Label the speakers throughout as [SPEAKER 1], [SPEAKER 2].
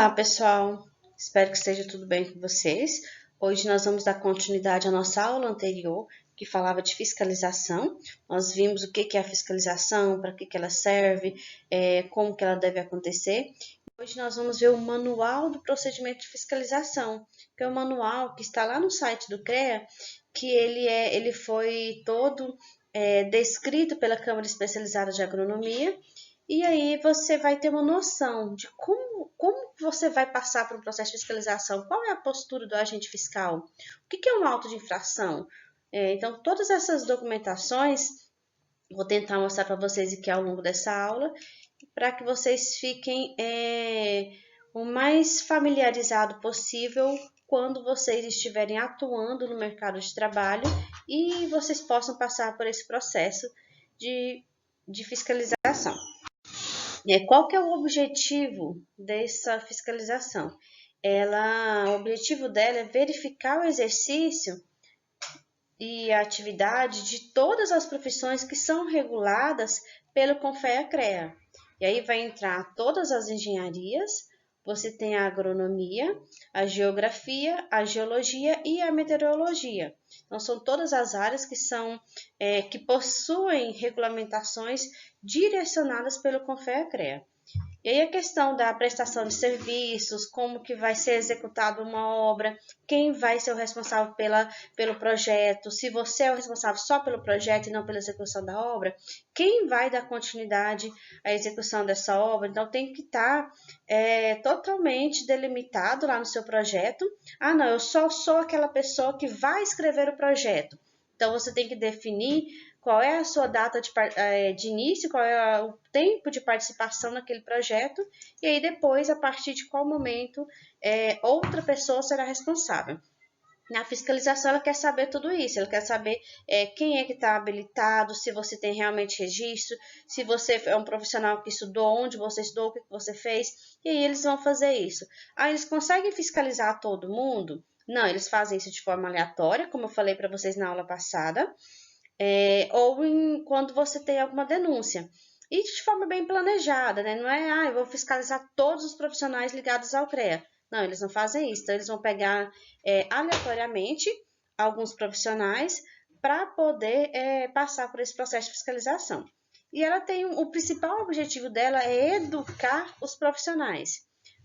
[SPEAKER 1] Olá, pessoal! Espero que esteja tudo bem com vocês. Hoje nós vamos dar continuidade à nossa aula anterior, que falava de fiscalização. Nós vimos o que é a fiscalização, para que ela serve, como que ela deve acontecer. Hoje nós vamos ver o manual do procedimento de fiscalização, que é o manual que está lá no site do CREA, que ele foi todo descrito pela Câmara Especializada de Agronomia. E aí você vai ter uma noção de como você vai passar por um processo de fiscalização, qual é a postura do agente fiscal, o que é um auto de infração. Então, todas essas documentações, vou tentar mostrar para vocês aqui ao longo dessa aula, para que vocês fiquem o mais familiarizado possível quando vocês estiverem atuando no mercado de trabalho e vocês possam passar por esse processo de fiscalização. Qual que é o objetivo dessa fiscalização? O objetivo dela é verificar o exercício e a atividade de todas as profissões que são reguladas pelo CONFEA-CREA. E aí vai entrar todas as engenharias, você tem a agronomia, a geografia, a geologia e a meteorologia. Então, são todas as áreas que possuem regulamentações direcionadas pelo CONFEA-CREA. E aí a questão da prestação de serviços, como que vai ser executada uma obra, quem vai ser o responsável pelo projeto, se você é o responsável só pelo projeto e não pela execução da obra, quem vai dar continuidade à execução dessa obra. Então tem que estar totalmente delimitado lá no seu projeto. Ah, não, eu só sou aquela pessoa que vai escrever o projeto. Então você tem que definir qual é a sua data de início, qual é o tempo de participação naquele projeto, e aí depois, a partir de qual momento, outra pessoa será responsável. Na fiscalização, ela quer saber tudo isso, ela quer saber quem é que está habilitado, se você tem realmente registro, se você é um profissional que estudou, onde você estudou, o que você fez, e aí eles vão fazer isso. Eles conseguem fiscalizar todo mundo? Não, eles fazem isso de forma aleatória, como eu falei para vocês na aula passada, ou quando você tem alguma denúncia. E de forma bem planejada, né? Não é, eu vou fiscalizar todos os profissionais ligados ao CREA. Não, eles não fazem isso. Então, eles vão pegar aleatoriamente alguns profissionais para poder passar por esse processo de fiscalização. E ela tem o principal objetivo dela é educar os profissionais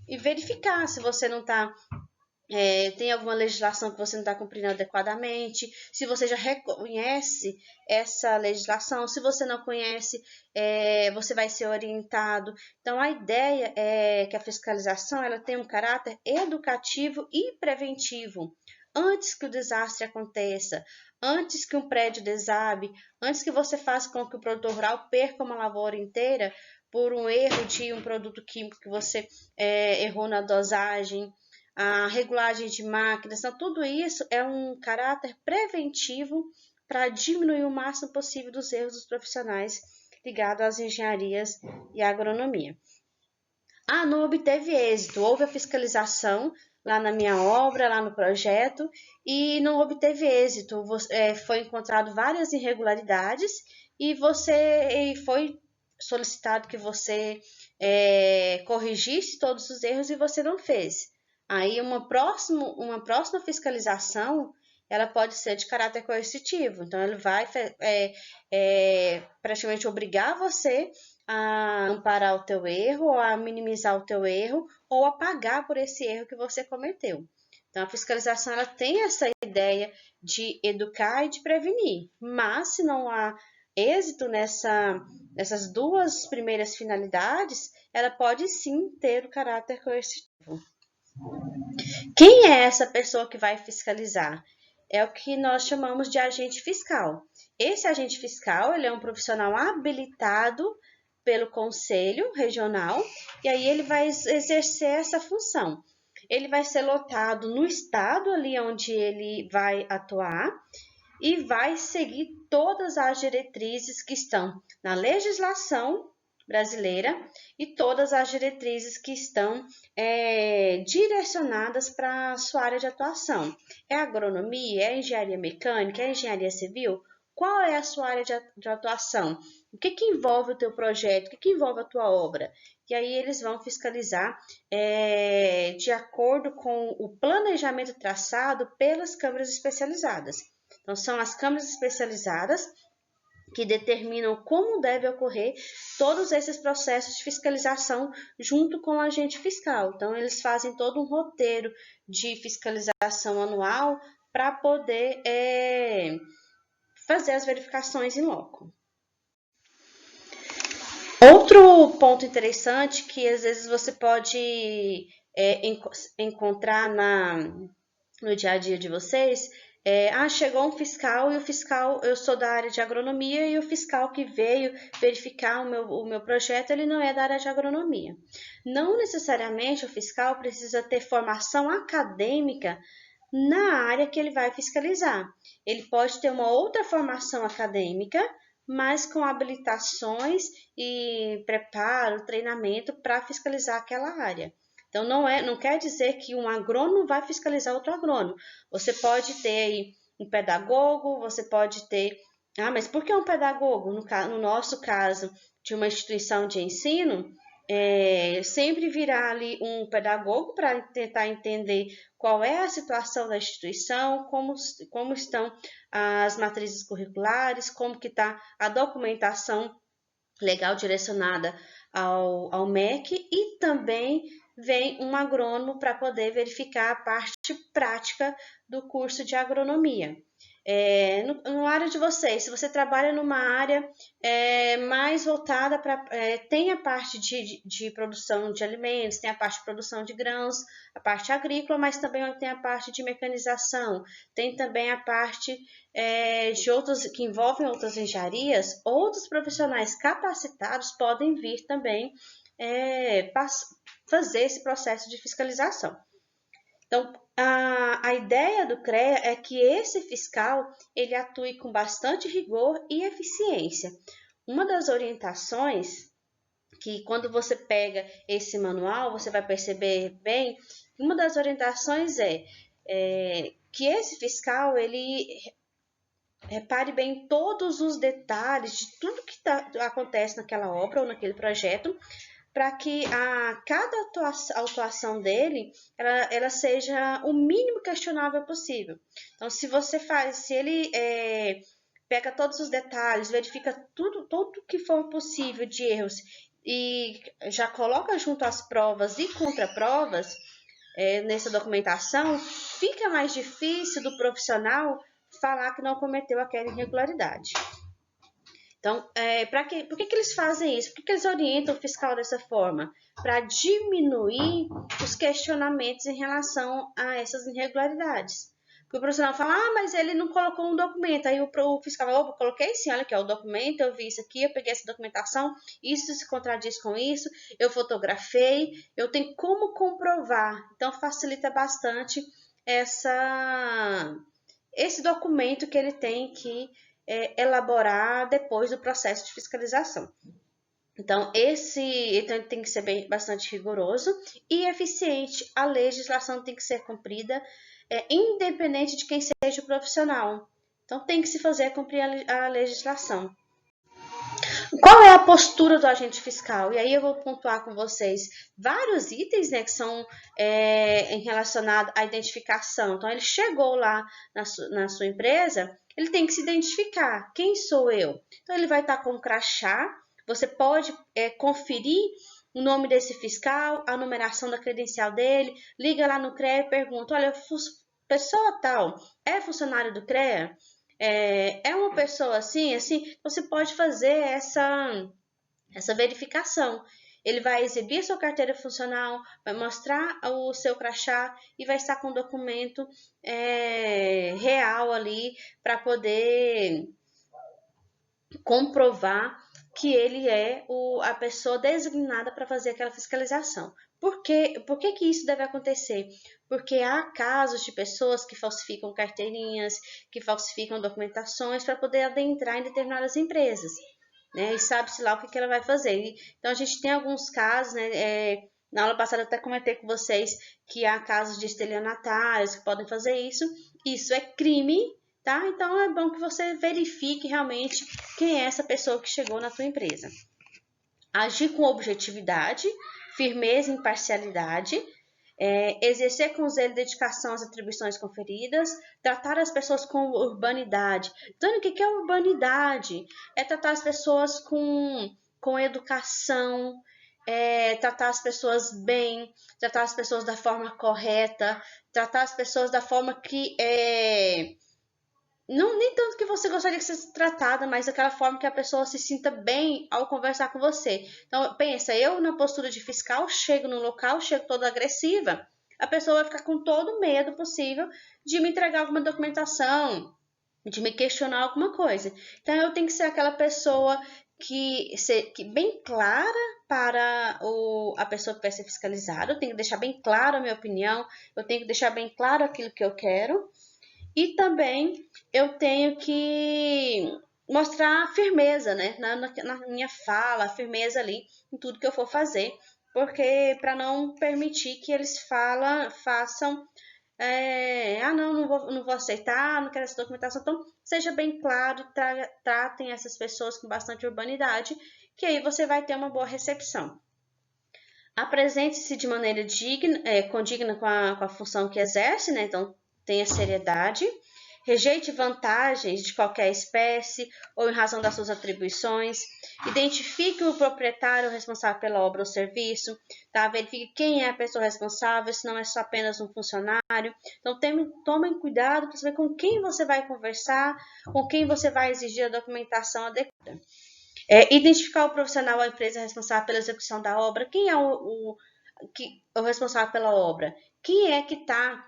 [SPEAKER 1] e verificar se você não está tem alguma legislação que você não está cumprindo adequadamente, se você já reconhece essa legislação, se você não conhece, você vai ser orientado. Então, a ideia é que a fiscalização ela tem um caráter educativo e preventivo. Antes que o desastre aconteça, antes que um prédio desabe, antes que você faça com que o produtor rural perca uma lavoura inteira por um erro de um produto químico que você errou na dosagem, a regulagem de máquinas, então tudo isso é um caráter preventivo para diminuir o máximo possível dos erros dos profissionais ligados às engenharias e à agronomia. Não obteve êxito, houve a fiscalização lá na minha obra, lá no projeto, e não obteve êxito, foi encontrado várias irregularidades e foi solicitado que você corrigisse todos os erros e você não fez. Aí uma próxima fiscalização, ela pode ser de caráter coercitivo. Então, ele vai praticamente obrigar você a amparar o teu erro, ou a minimizar o teu erro, ou a pagar por esse erro que você cometeu. Então, a fiscalização ela tem essa ideia de educar e de prevenir. Mas, se não há êxito nessas duas primeiras finalidades, ela pode sim ter o caráter coercitivo. Quem é essa pessoa que vai fiscalizar? É o que nós chamamos de agente fiscal. Esse agente fiscal ele é um profissional habilitado pelo Conselho Regional e aí ele vai exercer essa função. Ele vai ser lotado no estado ali onde ele vai atuar e vai seguir todas as diretrizes que estão na legislação brasileira e todas as diretrizes que estão direcionadas para a sua área de atuação. É agronomia, é engenharia mecânica, é engenharia civil? qual é a sua área de atuação? O que envolve o teu projeto? O que envolve a tua obra? E aí eles vão fiscalizar de acordo com o planejamento traçado pelas câmaras especializadas. Então, são as câmaras especializadas que determinam como deve ocorrer todos esses processos de fiscalização junto com o agente fiscal. Então, eles fazem todo um roteiro de fiscalização anual para poder fazer as verificações em loco. Outro ponto interessante que às vezes você pode encontrar no dia a dia de vocês chegou um fiscal e o fiscal, eu sou da área de agronomia e o fiscal que veio verificar o meu projeto, ele não é da área de agronomia. Não necessariamente o fiscal precisa ter formação acadêmica na área que ele vai fiscalizar. Ele pode ter uma outra formação acadêmica, mas com habilitações e preparo, treinamento para fiscalizar aquela área. Então, não quer dizer que um agrônomo vai fiscalizar outro agrônomo. Você pode ter aí um pedagogo, você pode ter... mas por que um pedagogo? No nosso caso, de uma instituição de ensino, sempre virá ali um pedagogo para tentar entender qual é a situação da instituição, como estão as matrizes curriculares, como que está a documentação legal direcionada ao MEC e também vem um agrônomo para poder verificar a parte prática do curso de agronomia. No área de vocês, se você trabalha numa área mais voltada para... tem a parte de produção de alimentos, tem a parte de produção de grãos, a parte agrícola, mas também tem a parte de mecanização, tem também a parte de outros, que envolvem outras engenharias. Outros profissionais capacitados podem vir também fazer esse processo de fiscalização. Então, a ideia do CREA é que esse fiscal ele atue com bastante rigor e eficiência. Uma das orientações que quando você pega esse manual, você vai perceber bem, uma das orientações é que esse fiscal ele repare bem todos os detalhes de tudo que acontece naquela obra ou naquele projeto, para que cada atuação dele ela seja o mínimo questionável possível. Então, se ele pega todos os detalhes, verifica tudo que for possível de erros e já coloca junto às provas e contraprovas nessa documentação, fica mais difícil do profissional falar que não cometeu aquela irregularidade. Então, por que eles fazem isso? Por que eles orientam o fiscal dessa forma? Para diminuir os questionamentos em relação a essas irregularidades. Porque o profissional fala, mas ele não colocou um documento. Aí o fiscal fala, eu coloquei sim, olha aqui, o documento, eu vi isso aqui, eu peguei essa documentação, isso se contradiz com isso, eu fotografei, eu tenho como comprovar. Então, facilita bastante esse documento que ele tem que elaborar depois do processo de fiscalização. Então, ele tem que ser bastante rigoroso e eficiente. A legislação tem que ser cumprida, independente de quem seja o profissional. Então, tem que se fazer cumprir a legislação. Qual é a postura do agente fiscal? E aí eu vou pontuar com vocês vários itens, né, que são relacionados à identificação. Então, ele chegou lá na sua empresa, ele tem que se identificar. Quem sou eu? Então, ele vai estar com um crachá. Você pode conferir o nome desse fiscal, a numeração da credencial dele, liga lá no CREA e pergunta, olha, pessoa tal é funcionário do CREA? É uma pessoa assim, você pode fazer essa verificação. Ele vai exibir a sua carteira funcional, vai mostrar o seu crachá e vai estar com o documento real ali para poder comprovar que ele é a pessoa designada para fazer aquela fiscalização. Por que isso deve acontecer? Porque há casos de pessoas que falsificam carteirinhas, que falsificam documentações para poder adentrar em determinadas empresas, né? E sabe-se lá o que ela vai fazer. Então, a gente tem alguns casos, né? Na aula passada eu até comentei com vocês que há casos de estelionatários que podem fazer isso. Isso é crime, tá? Então é bom que você verifique realmente quem é essa pessoa que chegou na tua empresa. Agir com objetividade, firmeza e imparcialidade, exercer com zelo e dedicação as atribuições conferidas, tratar as pessoas com urbanidade. Dani, o que é urbanidade? É tratar as pessoas com educação, tratar as pessoas bem, tratar as pessoas da forma correta, tratar as pessoas da forma que não nem tanto que você gostaria que fosse tratada, mas daquela forma que a pessoa se sinta bem ao conversar com você. Então, pensa, eu na postura de fiscal, chego no local, chego toda agressiva, a pessoa vai ficar com todo o medo possível de me entregar alguma documentação, de me questionar alguma coisa. Então, eu tenho que ser aquela pessoa que bem clara para a pessoa que vai ser fiscalizada, eu tenho que deixar bem claro a minha opinião, eu tenho que deixar bem claro aquilo que eu quero, e também eu tenho que mostrar firmeza, né? Na minha fala, firmeza ali em tudo que eu for fazer, porque para não permitir que eles façam, não vou aceitar, não quero essa documentação. Então, seja bem claro, tratem essas pessoas com bastante urbanidade, que aí você vai ter uma boa recepção. Apresente-se de maneira digna, condigna com a função que exerce, né? Então, tenha seriedade. Rejeite vantagens de qualquer espécie ou em razão das suas atribuições. Identifique o proprietário responsável pela obra ou serviço. Tá? Verifique quem é a pessoa responsável, se não é só apenas um funcionário. Então, tomem cuidado para saber com quem você vai conversar, com quem você vai exigir a documentação adequada. Identificar o profissional ou a empresa responsável pela execução da obra. Quem é o responsável pela obra? Quem é que está?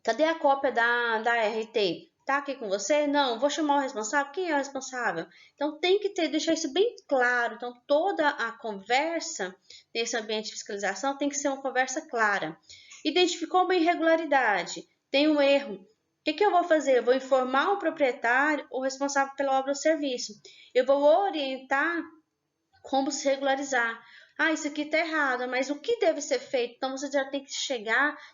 [SPEAKER 1] Cadê a cópia da RT? Tá aqui com você? Não, vou chamar o responsável. Quem é o responsável? Então, tem que deixar isso bem claro. Então, toda a conversa nesse ambiente de fiscalização tem que ser uma conversa clara. Identificou uma irregularidade, tem um erro. O que eu vou fazer? Eu vou informar o proprietário ou responsável pela obra ou serviço. Eu vou orientar como se regularizar. Isso aqui está errado, mas o que deve ser feito? Então, você já tem que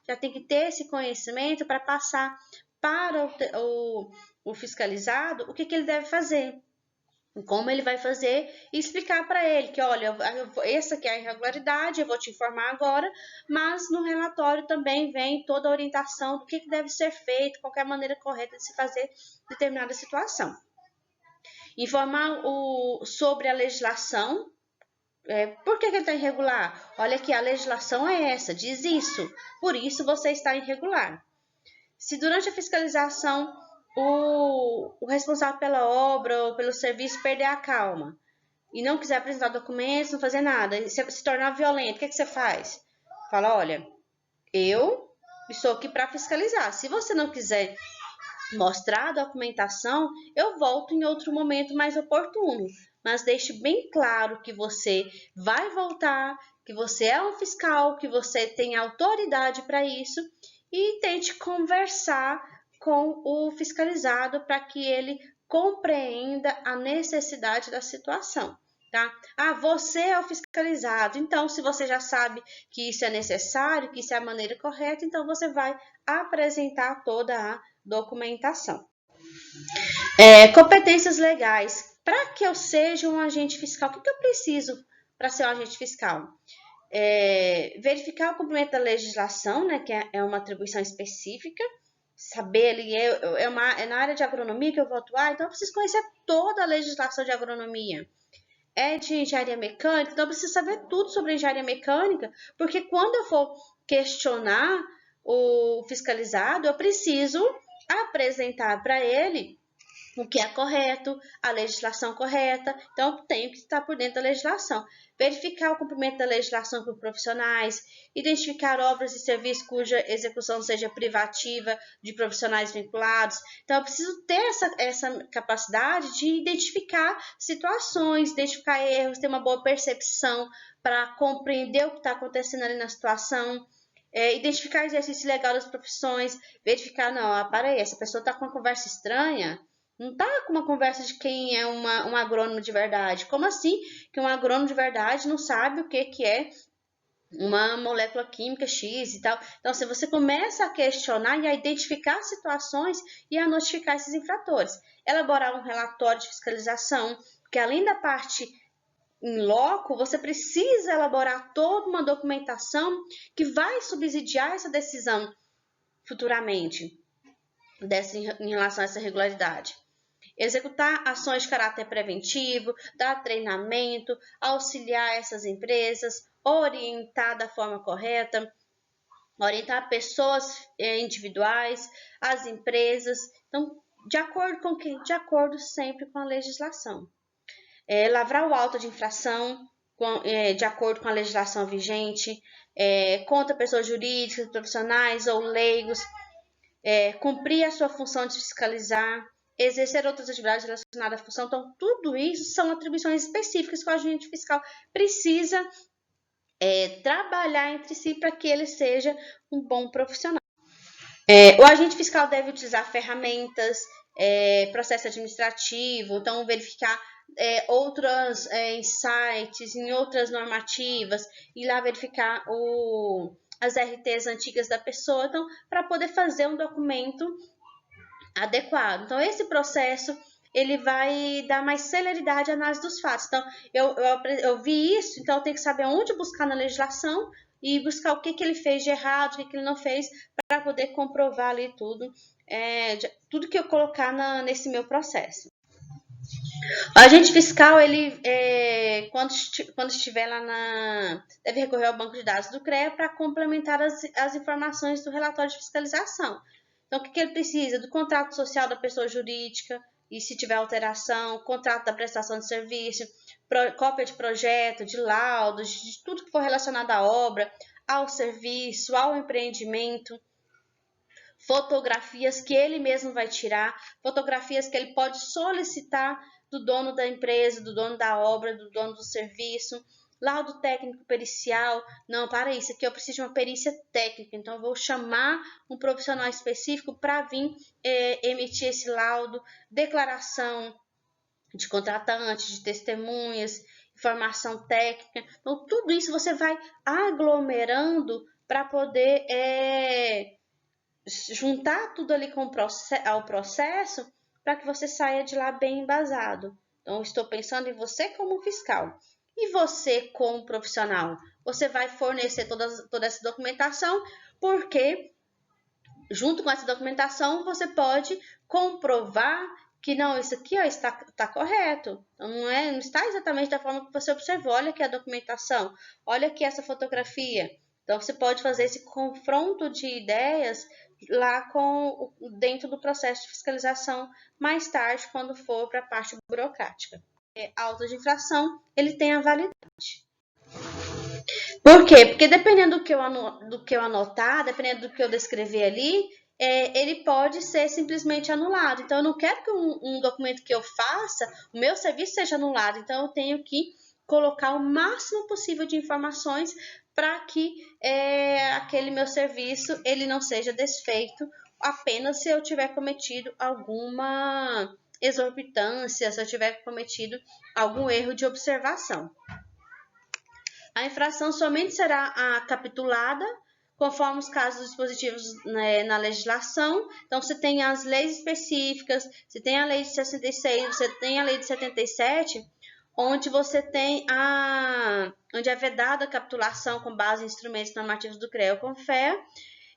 [SPEAKER 1] já tem que ter esse conhecimento para passar para o fiscalizado o que ele deve fazer, como ele vai fazer e explicar para ele que, olha, essa aqui é a irregularidade, eu vou te informar agora, mas no relatório também vem toda a orientação do que deve ser feito, qual é a maneira correta de se fazer determinada situação. Informar sobre a legislação. Por que ele está irregular? Olha que a legislação é essa, diz isso, por isso você está irregular. Se durante a fiscalização o responsável pela obra ou pelo serviço perder a calma e não quiser apresentar documentos, não fazer nada, se tornar violento, o que você faz? Fala, olha, eu estou aqui para fiscalizar. Se você não quiser mostrar a documentação, eu volto em outro momento mais oportuno. Mas deixe bem claro que você vai voltar, que você é um fiscal, que você tem autoridade para isso e tente conversar com o fiscalizado para que ele compreenda a necessidade da situação. Tá? Você é o fiscalizado, então se você já sabe que isso é necessário, que isso é a maneira correta, então você vai apresentar toda a documentação. Competências legais. Para que eu seja um agente fiscal, o que eu preciso para ser um agente fiscal? Verificar o cumprimento da legislação, né, que é uma atribuição específica, saber ali, é na área de agronomia que eu vou atuar, então eu preciso conhecer toda a legislação de agronomia. É de engenharia mecânica, então eu preciso saber tudo sobre engenharia mecânica, porque quando eu for questionar o fiscalizado, eu preciso apresentar para ele o que é correto, a legislação correta, então eu tenho que estar por dentro da legislação. Verificar o cumprimento da legislação por profissionais, identificar obras e serviços cuja execução seja privativa de profissionais vinculados. Então eu preciso ter essa capacidade de identificar situações, identificar erros, ter uma boa percepção para compreender o que está acontecendo ali na situação. Identificar exercício legal das profissões, verificar, não, para aí, essa pessoa está com uma conversa estranha, não está com uma conversa de quem é um agrônomo de verdade. Como assim que um agrônomo de verdade não sabe o que é uma molécula química X e tal. Então, se você começa a questionar e a identificar situações e a notificar esses infratores. Elaborar um relatório de fiscalização, que além da parte em loco, você precisa elaborar toda uma documentação que vai subsidiar essa decisão futuramente em relação a essa irregularidade. Executar ações de caráter preventivo, dar treinamento, auxiliar essas empresas, orientar da forma correta, orientar pessoas individuais, as empresas. Então, de acordo com quem? De acordo sempre com a legislação. Lavrar o auto de infração de acordo com a legislação vigente, contra pessoas jurídicas, profissionais ou leigos, cumprir a sua função de fiscalizar, exercer outras atividades relacionadas à função. Então, tudo isso são atribuições específicas que o agente fiscal precisa trabalhar entre si para que ele seja um bom profissional. O agente fiscal deve utilizar ferramentas, processo administrativo, então verificar outros insights em outras normativas, ir lá verificar as RTs antigas da pessoa, então, para poder fazer um documento adequado. Então, esse processo ele vai dar mais celeridade à análise dos fatos. Então, eu vi isso, então eu tenho que saber onde buscar na legislação e buscar o que ele fez de errado, o que ele não fez, para poder comprovar ali tudo, tudo que eu colocar nesse meu processo. O agente fiscal, ele, quando estiver lá deve recorrer ao banco de dados do CREA para complementar as informações do relatório de fiscalização. Então, o que ele precisa? Do contrato social da pessoa jurídica, e se tiver alteração, contrato da prestação de serviço, cópia de projeto, de laudos, de tudo que for relacionado à obra, ao serviço, ao empreendimento, fotografias que ele mesmo vai tirar, fotografias que ele pode solicitar do dono da empresa, do dono da obra, do dono do serviço, laudo técnico pericial. Não, para isso aqui eu preciso de uma perícia técnica, então eu vou chamar um profissional específico para vir emitir esse laudo, declaração de contratante, de testemunhas, informação técnica. Então, tudo isso você vai aglomerando para poder juntar tudo ali ao processo para que você saia de lá bem embasado. Então, estou pensando em você como fiscal. E você como profissional? Você vai fornecer toda essa documentação, porque junto com essa documentação você pode comprovar que não, isso aqui está correto. Então, não está exatamente da forma que você observou. Olha aqui a documentação, olha aqui essa fotografia. Então, você pode fazer esse confronto de ideias lá dentro do processo de fiscalização mais tarde, quando for para a parte burocrática. A auto de infração, ele tem a validade. Por quê? Porque dependendo do que eu anotar, dependendo do que eu descrever ali, ele pode ser simplesmente anulado. Então, eu não quero que um documento que eu faça, o meu serviço seja anulado. Então, eu tenho que colocar o máximo possível de informações para que aquele meu serviço ele não seja desfeito apenas se eu tiver cometido alguma exorbitância, se eu tiver cometido algum erro de observação. A infração somente será capitulada conforme os casos dispositivos na legislação. Então, você tem as leis específicas, você tem a lei de 66, você tem a lei de 77, onde você tem onde é vedada a capitulação com base em instrumentos normativos do CREA ou CONFEA,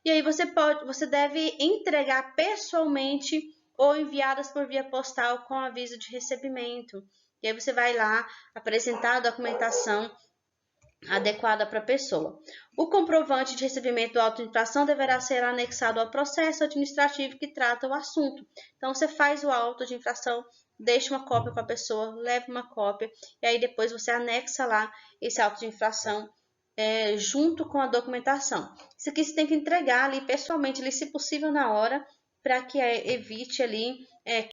[SPEAKER 1] e aí você deve entregar pessoalmente ou enviadas por via postal com aviso de recebimento. E aí você vai lá apresentar a documentação adequada para a pessoa. O comprovante de recebimento da auto-infração deverá ser anexado ao processo administrativo que trata o assunto. Então, você faz o auto de infração, deixa uma cópia com a pessoa, leva uma cópia, e aí depois você anexa lá esse auto de infração junto com a documentação. Isso aqui você tem que entregar ali pessoalmente, ali, se possível na hora, para que evite ali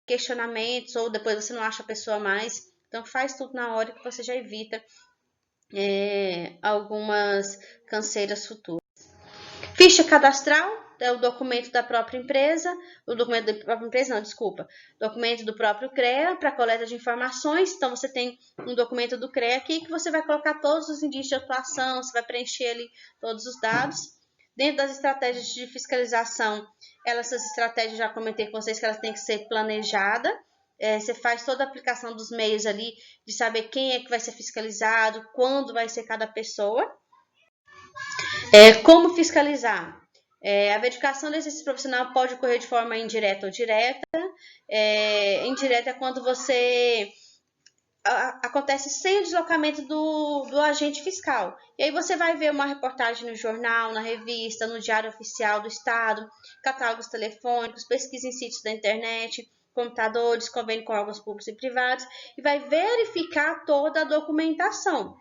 [SPEAKER 1] questionamentos, ou depois você não acha a pessoa mais. Então, faz tudo na hora que você já evita algumas canseiras futuras. Ficha cadastral, é o documento da própria empresa, o documento da própria empresa, não, desculpa, documento do próprio CREA para coleta de informações. Então, você tem um documento do CREA aqui que você vai colocar todos os indícios de atuação, você vai preencher ali todos os dados. Dentro das estratégias de fiscalização, essas estratégias, já comentei com vocês que elas têm que ser planejadas. Você faz toda a aplicação dos meios ali, de saber quem é que vai ser fiscalizado, quando vai ser cada pessoa. Como fiscalizar? A verificação do exercício profissional pode ocorrer de forma indireta ou direta. Indireta é quando você acontece sem o deslocamento do agente fiscal. E aí você vai ver uma reportagem no jornal, na revista, no Diário Oficial do Estado, catálogos telefônicos, pesquisa em sítios da internet, computadores, convênio com órgãos públicos e privados, e vai verificar toda a documentação.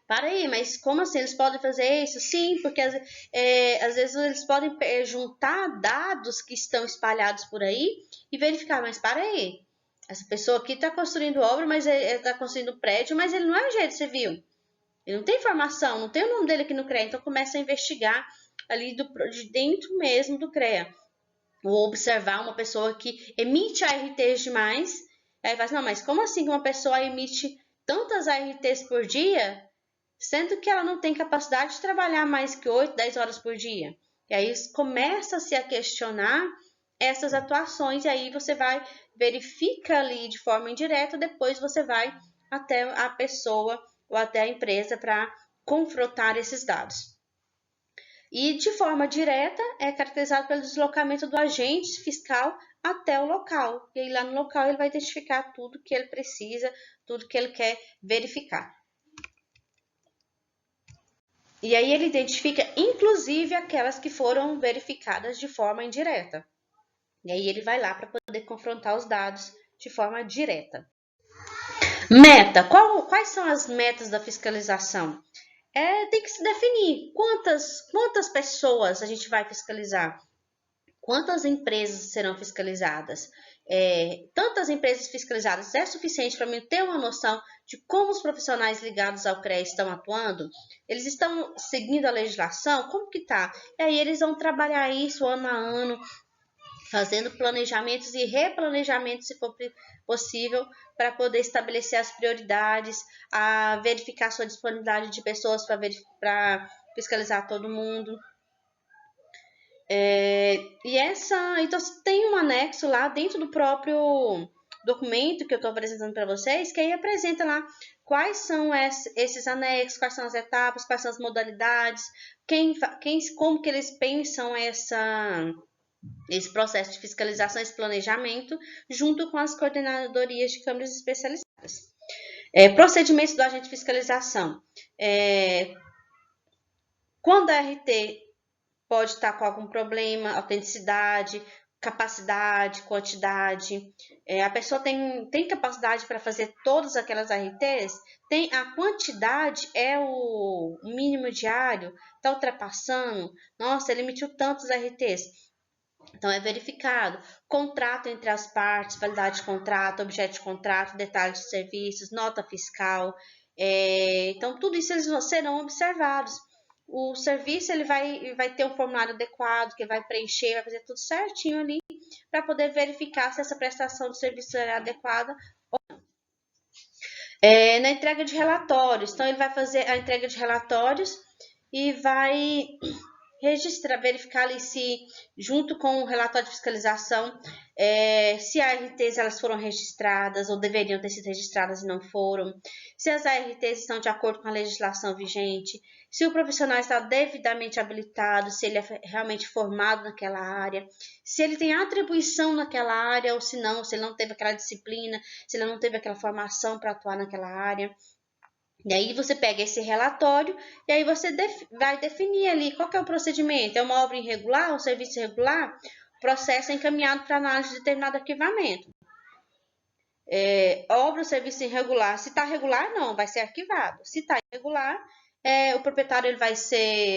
[SPEAKER 1] Para aí, mas como assim? Eles podem fazer isso? Sim, porque às vezes eles podem juntar dados que estão espalhados por aí e verificar, mas para aí, essa pessoa aqui está construindo obra, mas ele está construindo prédio, mas ele não é engenheiro civil. Ele não tem informação, não tem o nome dele aqui no CREA, então começa a investigar ali de dentro mesmo do CREA. Ou observar uma pessoa que emite ARTs demais, aí fala assim, não, mas como assim que uma pessoa emite tantas ARTs por dia, sendo que ela não tem capacidade de trabalhar mais que 8, 10 horas por dia? E aí começa-se a questionar essas atuações, e aí você verifica ali de forma indireta, depois você vai até a pessoa ou até a empresa para confrontar esses dados. E de forma direta é caracterizado pelo deslocamento do agente fiscal até o local. E aí lá no local ele vai identificar tudo que ele precisa, tudo que ele quer verificar. E aí ele identifica inclusive aquelas que foram verificadas de forma indireta. E aí ele vai lá para poder confrontar os dados de forma direta. Meta. Quais são as metas da fiscalização? Tem que se definir quantas pessoas a gente vai fiscalizar, quantas empresas serão fiscalizadas. Tantas empresas fiscalizadas é suficiente para mim ter uma noção de como os profissionais ligados ao CREA estão atuando? Eles estão seguindo a legislação? Como que está? E aí eles vão trabalhar isso ano a ano, fazendo planejamentos e replanejamentos, se for possível, para poder estabelecer as prioridades, a verificar sua disponibilidade de pessoas para fiscalizar todo mundo. Então tem um anexo lá dentro do próprio documento que eu estou apresentando para vocês, que aí apresenta lá quais são esses anexos, quais são as etapas, quais são as modalidades, como que eles pensam esse processo de fiscalização, esse planejamento, junto com as coordenadorias de câmaras especializadas. Procedimentos do agente de fiscalização. Quando a RT pode estar com algum problema, autenticidade, capacidade, quantidade. A pessoa tem capacidade para fazer todas aquelas ARTs? A quantidade é o mínimo diário? Está ultrapassando? Nossa, ele emitiu tantos ARTs. Então, é verificado. Contrato entre as partes, validade de contrato, objeto de contrato, detalhes de serviços, nota fiscal. Então, tudo isso eles serão observados. O serviço ele vai ter um formulário adequado, que vai preencher, vai fazer tudo certinho ali, para poder verificar se essa prestação de serviço é adequada ou não. Na entrega de relatórios, então ele vai fazer a entrega de relatórios e vai verificar ali se, junto com o relatório de fiscalização, se as ARTs elas foram registradas ou deveriam ter sido registradas e não foram, se as ARTs estão de acordo com a legislação vigente, se o profissional está devidamente habilitado, se ele é realmente formado naquela área, se ele tem atribuição naquela área ou se não, se ele não teve aquela disciplina, se ele não teve aquela formação para atuar naquela área. E aí você pega esse relatório e aí você vai definir ali qual que é o procedimento. É uma obra irregular, um serviço irregular? O processo é encaminhado para análise de determinado arquivamento. Obra ou serviço irregular? Se está regular, não, vai ser arquivado. Se está irregular, o proprietário ele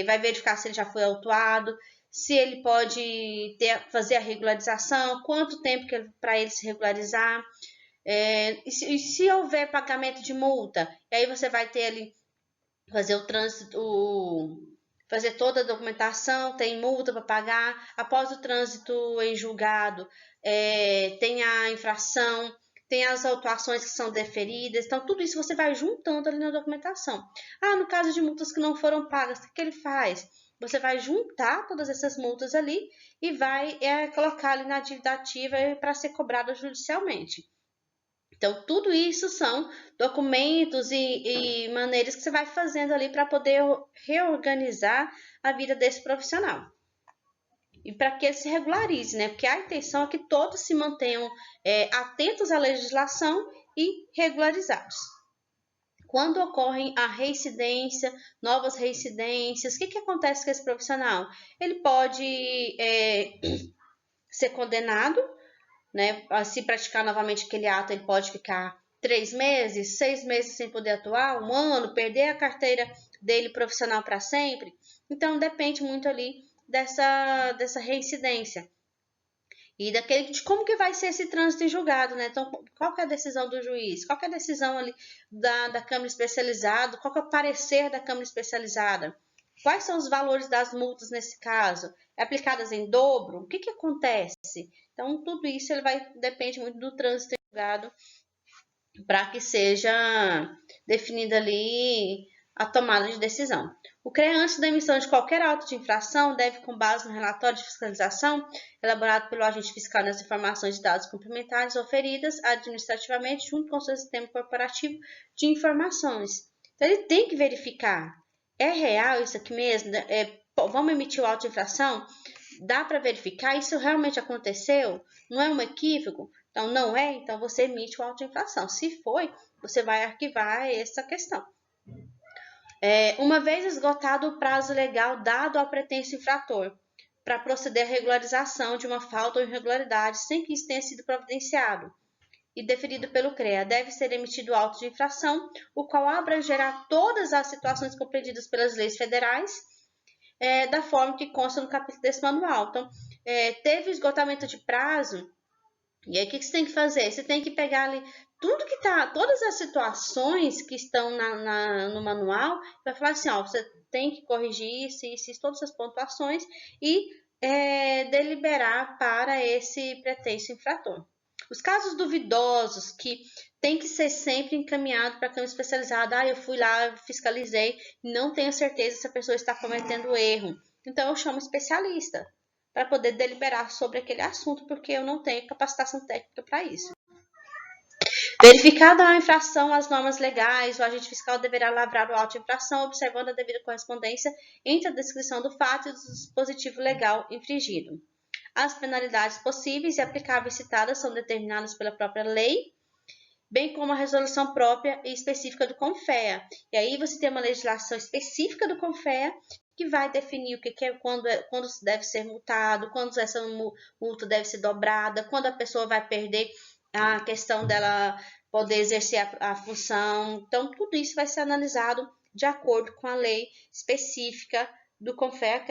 [SPEAKER 1] vai verificar se ele já foi autuado, se ele pode fazer a regularização, quanto tempo para ele se regularizar. E se houver pagamento de multa, aí você vai ter ali fazer fazer toda a documentação, tem multa para pagar. Após o trânsito em julgado, tem a infração, tem as autuações que são deferidas. Então, tudo isso você vai juntando ali na documentação. No caso de multas que não foram pagas, o que ele faz? Você vai juntar todas essas multas ali e vai colocar ali na dívida ativa para ser cobrada judicialmente. Então, tudo isso são documentos e maneiras que você vai fazendo ali para poder reorganizar a vida desse profissional. E para que ele se regularize, né? Porque a intenção é que todos se mantenham atentos à legislação e regularizados. Quando ocorre a reincidência, novas reincidências, o que acontece com esse profissional? Ele pode ser condenado, né? Se praticar novamente aquele ato, ele pode ficar 3 meses, 6 meses sem poder atuar, 1 ano, perder a carteira dele profissional para sempre. Então, depende muito ali dessa reincidência. E de como que vai ser esse trânsito em julgado, né? Então, qual que é a decisão do juiz? Qual que é a decisão ali da Câmara Especializada? Qual que é o parecer da Câmara Especializada? Quais são os valores das multas nesse caso? É aplicadas em dobro? O que acontece? Então, tudo isso depende muito do trânsito em julgado para que seja definida ali a tomada de decisão. O CREA, antes da emissão de qualquer auto de infração, deve, com base no relatório de fiscalização elaborado pelo agente fiscal nas informações de dados complementares oferidas administrativamente junto com o seu sistema corporativo de informações. Então, ele tem que verificar. É real isso aqui mesmo? Vamos emitir o auto de infração? Dá para verificar? Isso realmente aconteceu? Não é um equívoco? Então, não é? Então, você emite o auto de infração. Se foi, você vai arquivar essa questão. Uma vez esgotado o prazo legal dado ao pretenso infrator para proceder à regularização de uma falta ou irregularidade sem que isso tenha sido providenciado e deferido pelo CREA, deve ser emitido auto de infração, o qual abrangerá todas as situações compreendidas pelas leis federais, da forma que consta no capítulo desse manual. Então, teve esgotamento de prazo, e aí o que você tem que fazer? Você tem que pegar ali todas as situações que estão no manual, vai falar assim, você tem que corrigir todas as pontuações e deliberar para esse pretenso infrator. Os casos duvidosos que tem que ser sempre encaminhado para a Câmara Especializada. Eu fui lá, fiscalizei, não tenho certeza se a pessoa está cometendo erro. Então, eu chamo especialista para poder deliberar sobre aquele assunto, porque eu não tenho capacitação técnica para isso. Verificada a infração às normas legais, o agente fiscal deverá lavrar o auto de infração, observando a devida correspondência entre a descrição do fato e o dispositivo legal infringido. As penalidades possíveis e aplicáveis citadas são determinadas pela própria lei, bem como a resolução própria e específica do CONFEA. E aí você tem uma legislação específica do CONFEA que vai definir o que é quando deve ser multado, quando essa multa deve ser dobrada, quando a pessoa vai perder a questão dela poder exercer a função. Então, tudo isso vai ser analisado de acordo com a lei específica do CONFEA.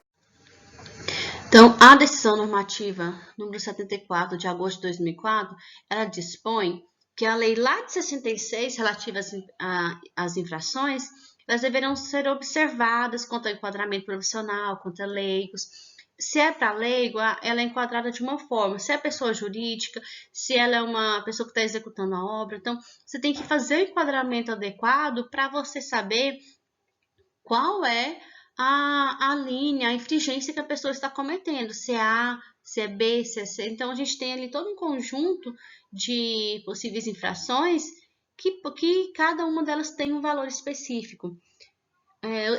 [SPEAKER 1] Então, a decisão normativa número 74 de agosto de 2004, ela dispõe que a lei lá de 66, relativa às infrações, elas deverão ser observadas quanto ao enquadramento profissional, quanto a leigos. Se é para leigo, ela é enquadrada de uma forma. Se é pessoa jurídica, se ela é uma pessoa que está executando a obra. Então, você tem que fazer o enquadramento adequado para você saber qual é a linha, a infringência que a pessoa está cometendo. Se é A, se é B, se é C. Então, a gente tem ali todo um conjunto de possíveis infrações que cada uma delas tem um valor específico.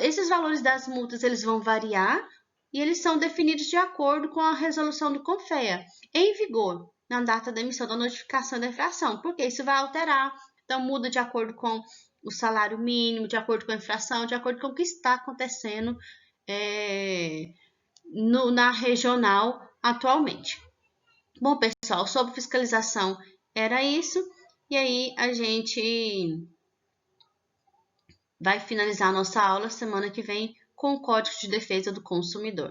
[SPEAKER 1] Esses valores das multas, eles vão variar e eles são definidos de acordo com a resolução do CONFEA, em vigor na data da emissão da notificação da infração, porque isso vai alterar. Então, muda de acordo com o salário mínimo, de acordo com a infração, de acordo com o que está acontecendo na regional atualmente. Bom, pessoal, sobre fiscalização era isso. E aí, a gente vai finalizar a nossa aula semana que vem com o Código de Defesa do Consumidor.